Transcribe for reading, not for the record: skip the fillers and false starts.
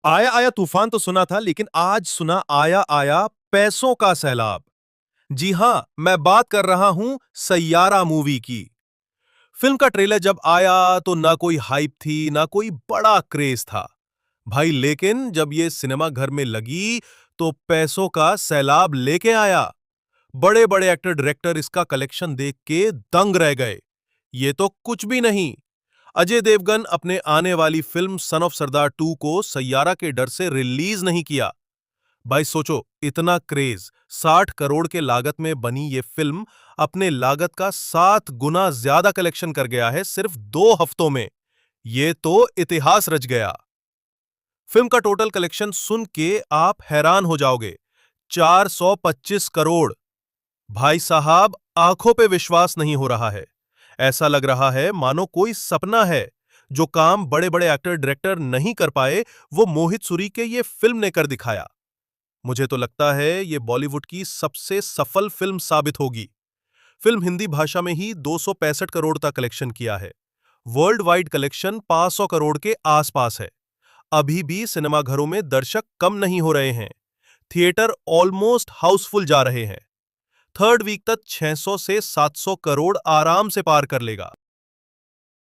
आया आया तूफान तो सुना था, लेकिन आज सुना आया आया पैसों का सैलाब। जी हां, मैं बात कर रहा हूं सैयारा मूवी की। फिल्म का ट्रेलर जब आया तो ना कोई हाइप थी, ना कोई बड़ा क्रेज था भाई, लेकिन जब ये सिनेमा घर में लगी तो पैसों का सैलाब लेके आया। बड़े बड़े एक्टर डायरेक्टर इसका कलेक्शन देख के दंग रह गए। ये तो कुछ भी नहीं। अजय देवगन अपने आने वाली फिल्म सन ऑफ सरदार 2 को सैयारा के डर से रिलीज नहीं किया। भाई सोचो, इतना क्रेज, 60 करोड़ के लागत में बनी ये फिल्म अपने लागत का 7 गुना ज्यादा कलेक्शन कर गया है सिर्फ 2 हफ्तों में। ये तो इतिहास रच गया। फिल्म का टोटल कलेक्शन सुन के आप हैरान हो जाओगे। 425 करोड़। भाई साहब, आंखों पे विश्वास नहीं हो रहा है। ऐसा लग रहा है मानो कोई सपना है। जो काम बड़े बड़े एक्टर डायरेक्टर नहीं कर पाए, वो मोहित सूरी के ये फिल्म ने कर दिखाया। मुझे तो लगता है ये बॉलीवुड की सबसे सफल फिल्म साबित होगी। फिल्म हिंदी भाषा में ही 265 करोड़ का कलेक्शन किया है। वर्ल्ड वाइड कलेक्शन 500 करोड़ के आसपास है। अभी भी सिनेमाघरों में दर्शक कम नहीं हो रहे हैं। थिएटर ऑलमोस्ट हाउसफुल जा रहे हैं। थर्ड वीक तक 600 से 700 करोड़ आराम से पार कर लेगा।